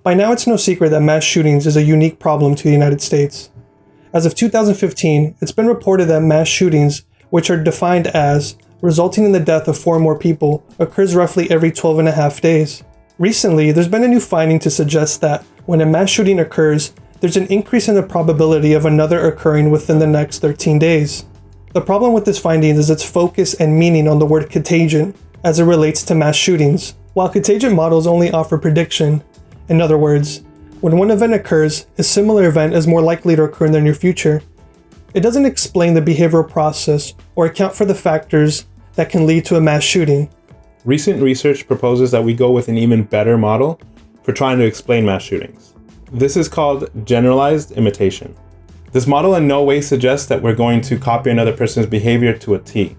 By now, it's no secret that mass shootings is a unique problem to the United States. As of 2015, it's been reported that mass shootings, which are defined as resulting in the death of 4 or more people, occurs roughly every 12 and a half days. Recently, there's been a new finding to suggest that when a mass shooting occurs, there's an increase in the probability of another occurring within the next 13 days. The problem with this finding is its focus and meaning on the word contagion as it relates to mass shootings. While contagion models only offer prediction, in other words, when one event occurs, a similar event is more likely to occur in the near future. It doesn't explain the behavioral process or account for the factors that can lead to a mass shooting. Recent research proposes that we go with an even better model for trying to explain mass shootings. This is called Generalized Imitation. This model in no way suggests that we're going to copy another person's behavior to a T,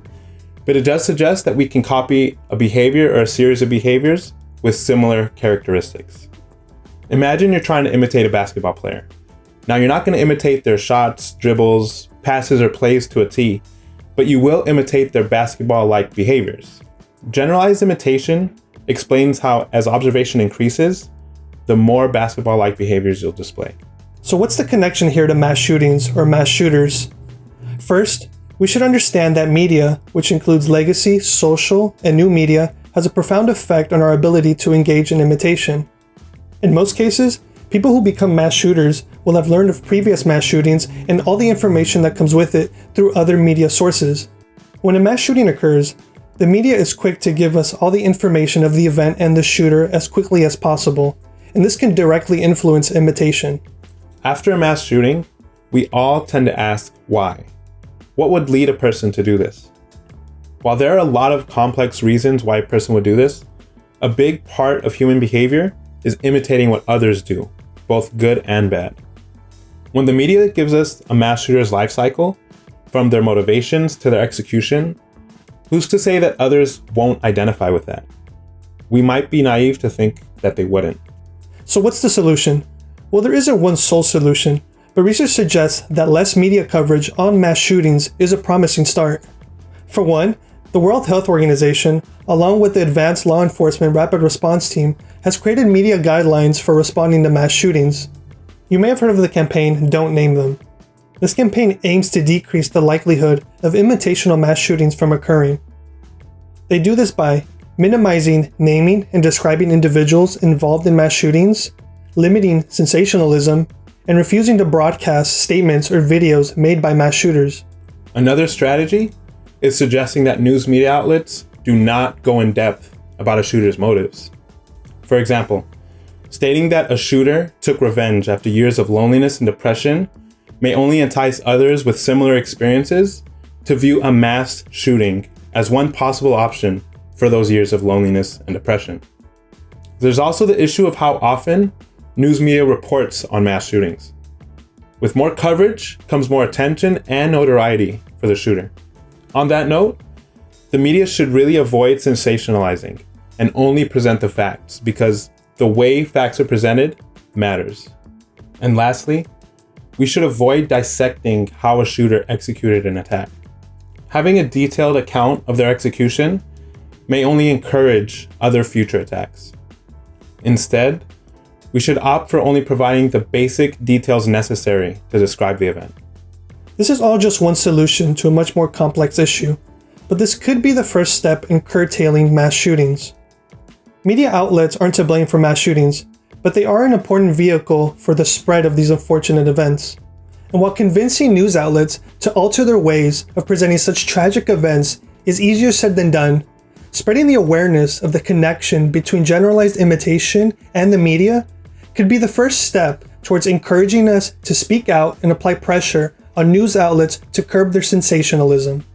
but it does suggest that we can copy a behavior or a series of behaviors with similar characteristics. Imagine you're trying to imitate a basketball player. Now, you're not going to imitate their shots, dribbles, passes, or plays to a T, but you will imitate their basketball-like behaviors. Generalized imitation explains how, as observation increases, the more basketball-like behaviors you'll display. So what's the connection here to mass shootings or mass shooters? First, we should understand that media, which includes legacy, social, and new media, has a profound effect on our ability to engage in imitation. In most cases, people who become mass shooters will have learned of previous mass shootings and all the information that comes with it through other media sources. When a mass shooting occurs, the media is quick to give us all the information of the event and the shooter as quickly as possible, and this can directly influence imitation. After a mass shooting, we all tend to ask why. What would lead a person to do this? While there are a lot of complex reasons why a person would do this, a big part of human behavior is imitating what others do, both good and bad. When the media gives us a mass shooter's life cycle, from their motivations to their execution, who's to say that others won't identify with that? We might be naive to think that they wouldn't. So what's the solution? Well, there isn't one sole solution, but research suggests that less media coverage on mass shootings is a promising start. For one, the World Health Organization, along with the Advanced Law Enforcement Rapid Response Team, has created media guidelines for responding to mass shootings. You may have heard of the campaign Don't Name Them. This campaign aims to decrease the likelihood of imitational mass shootings from occurring. They do this by minimizing naming and describing individuals involved in mass shootings, limiting sensationalism, and refusing to broadcast statements or videos made by mass shooters. Another strategy is suggesting that news media outlets do not go in depth about a shooter's motives. For example, stating that a shooter took revenge after years of loneliness and depression may only entice others with similar experiences to view a mass shooting as one possible option for those years of loneliness and depression. There's also the issue of how often news media reports on mass shootings. With more coverage comes more attention and notoriety for the shooter. On that note, the media should really avoid sensationalizing and only present the facts, because the way facts are presented matters. And lastly, we should avoid dissecting how a shooter executed an attack. Having a detailed account of their execution may only encourage other future attacks. Instead, we should opt for only providing the basic details necessary to describe the event. This is all just one solution to a much more complex issue, but this could be the first step in curtailing mass shootings. Media outlets aren't to blame for mass shootings, but they are an important vehicle for the spread of these unfortunate events. And while convincing news outlets to alter their ways of presenting such tragic events is easier said than done, spreading the awareness of the connection between generalized imitation and the media could be the first step towards encouraging us to speak out and apply pressure on news outlets to curb their sensationalism.